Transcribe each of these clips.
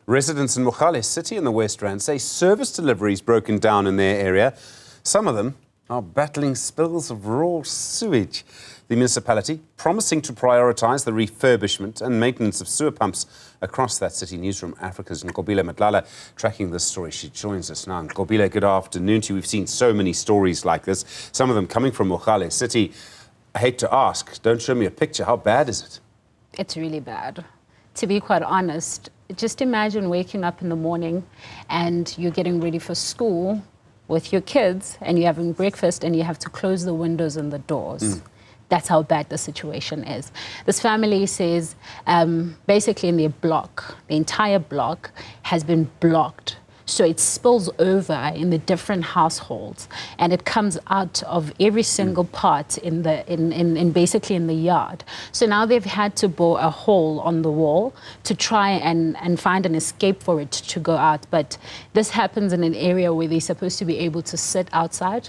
Residents in Mogale City in the West Rand say service deliveries broken down in their area. Some of them are battling spills of raw sewage. The municipality promising to prioritise the refurbishment and maintenance of sewer pumps across that city. Newzroom Afrika's Nqobile Madlala tracking this story. She joins us now. Nqobile, good afternoon to you. We've seen so many stories like this, some of them coming from Mogale City. I hate to ask, don't show me a picture. How bad is it? It's really bad. To be quite honest, just imagine waking up in the morning and you're getting ready for school with your kids and you're having breakfast and you have to close the windows and the doors. That's how bad the situation is. This family says basically in their block, the entire block has been blocked. So it spills over in the different households and it comes out of every single part in basically in the yard. So now they've had to bore a hole on the wall to try and find an escape for it to go out. But this happens in an area where they're supposed to be able to sit outside.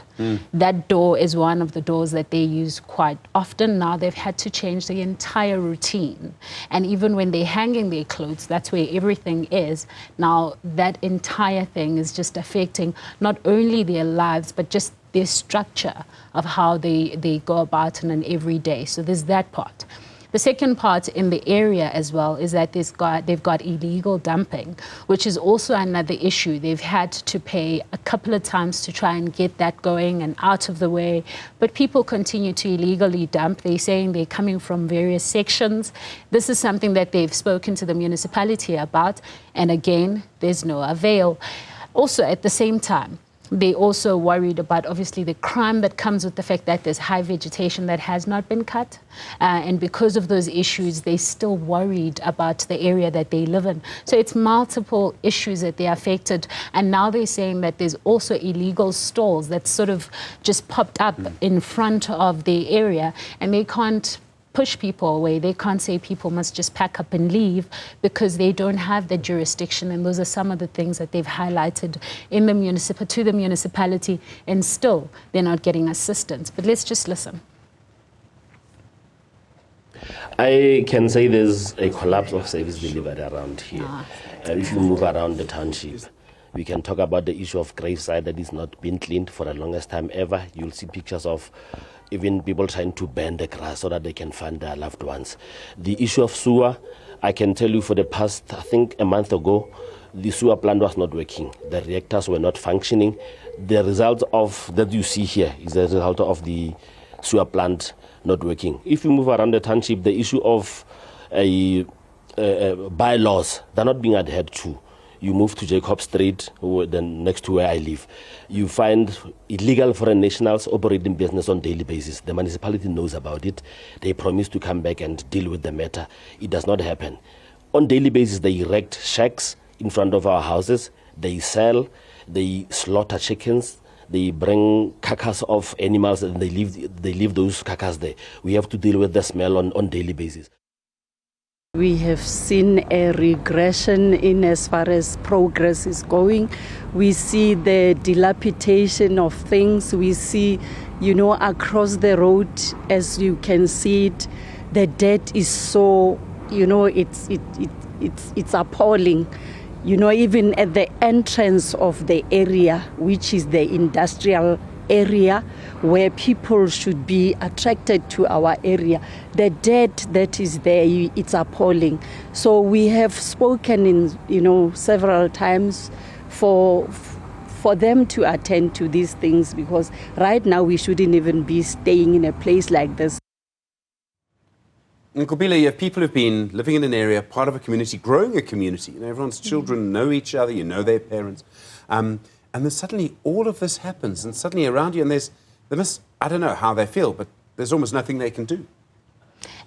That door is one of the doors that they use quite often. Now they've had to change the entire routine. And even when they're hanging their clothes, that's where everything is. Now that entire thing is just affecting not only their lives, but just their structure of how they go about in an everyday. So there's that part. The second part in the area as well is that they've got illegal dumping, which is also another issue. They've had to pay a couple of times to try and get that going and out of the way, but people continue to illegally dump. They're saying they're coming from various sections. This is something that they've spoken to the municipality about, and again, there's no avail. Also, at the same time, they're also worried about, obviously, the crime that comes with the fact that there's high vegetation that has not been cut. And because of those issues, they're still worried about the area that they live in. So it's multiple issues that they're affected. And now they're saying that there's also illegal stalls that sort of just popped up in front of the area, and they can't push people away. They can't say people must just pack up and leave because they don't have the jurisdiction. And those are some of the things that they've highlighted in the to the municipality, and still they're not getting assistance. But let's just listen. I can say there's a collapse of service delivery around here. If you move around the township, we can talk about the issue of graveside that is not been cleaned for the longest time ever. You'll see pictures of even people trying to bend the grass so that they can find their loved ones. The issue of sewer, I can tell you for the past, I think a month ago, the sewer plant was not working. The reactors were not functioning. The result of that you see here is the result of the sewer plant not working. If you move around the township, the issue of bylaws, they're not being adhered to. You move to Jacob Street, then next to where I live, you find illegal foreign nationals operating business on a daily basis. The municipality knows about it. They promise to come back and deal with the matter. It does not happen. On a daily basis, they erect shacks in front of our houses. They sell, they slaughter chickens, they bring carcass of animals, and they leave those carcass there. We have to deal with the smell on a daily basis. We have seen a regression in as far as progress is going. We see the dilapidation of things. We see, across the road, as you can see it, the dirt is so, it's appalling. Even at the entrance of the area, which is the industrial area where people should be attracted to our area, the dirt that is there, it's appalling. So we have spoken in several times for them to attend to these things, because right now we shouldn't even be staying in a place like this. Nqobile, you have people who've been living in an area, part of a community, growing a community. Everyone's children know each other, their parents. And then suddenly all of this happens, and suddenly around you, and I don't know how they feel, but there's almost nothing they can do.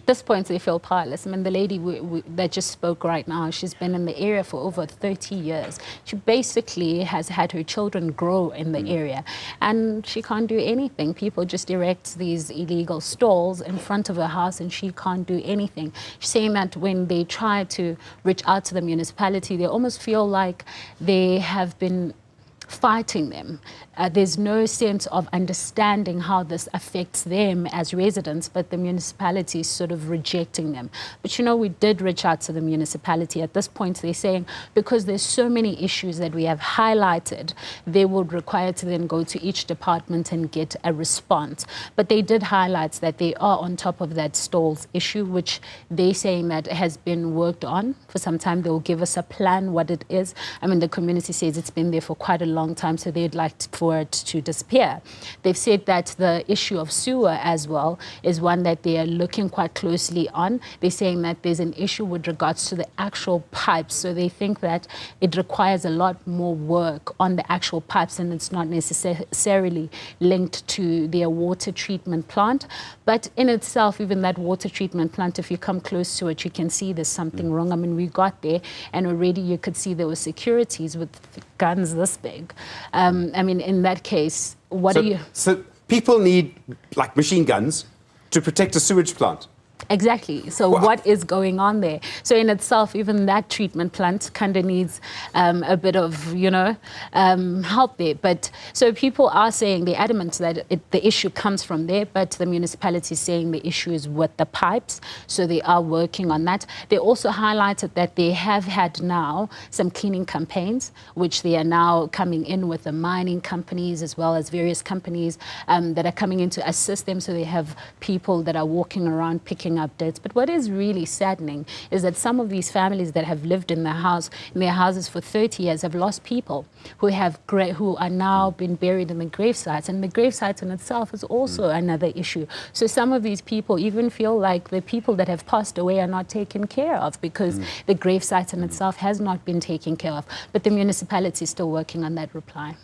At this point, they feel powerless. I mean, the lady that just spoke right now, she's been in the area for over 30 years. She basically has had her children grow in the area, and she can't do anything. People just erect these illegal stalls in front of her house, and she can't do anything. She's saying that when they try to reach out to the municipality, they almost feel like they have been fighting them. There's no sense of understanding how this affects them as residents, but the municipality is sort of rejecting them. But you know, we did reach out to the municipality. At this point, they're saying because there's so many issues that we have highlighted, they would require to then go to each department and get a response. But they did highlight that they are on top of that stalls issue, which they're saying that has been worked on for some time. They'll give us a plan what it is. I mean, the community says it's been there for quite a long time, so they'd like for it to disappear. They've said that the issue of sewer as well is one that they are looking quite closely on. They're saying that there's an issue with regards to the actual pipes, so they think that it requires a lot more work on the actual pipes, and it's not necessarily linked to their water treatment plant. But in itself, even that water treatment plant, if you come close to it, you can see there's something wrong. I mean, we got there and already you could see there were securities with guns this big. I mean, in that case, what are you... So people need, like, machine guns to protect a sewage plant? Exactly. So what is going on there? So in itself, even that treatment plant kind of needs a bit of, you know, help there. But so people are saying, they're adamant that the issue comes from there, but the municipality is saying the issue is with the pipes. So they are working on that. They also highlighted that they have had now some cleaning campaigns, which they are now coming in with the mining companies as well as various companies that are coming in to assist them. So they have people that are walking around picking updates. But what is really saddening is that some of these families that have lived in their houses for 30 years have lost people who are now been buried in the grave sites, and the grave sites in itself is also another issue. So some of these people even feel like the people that have passed away are not taken care of because the grave site in itself has not been taken care of. But the municipality is still working on that reply.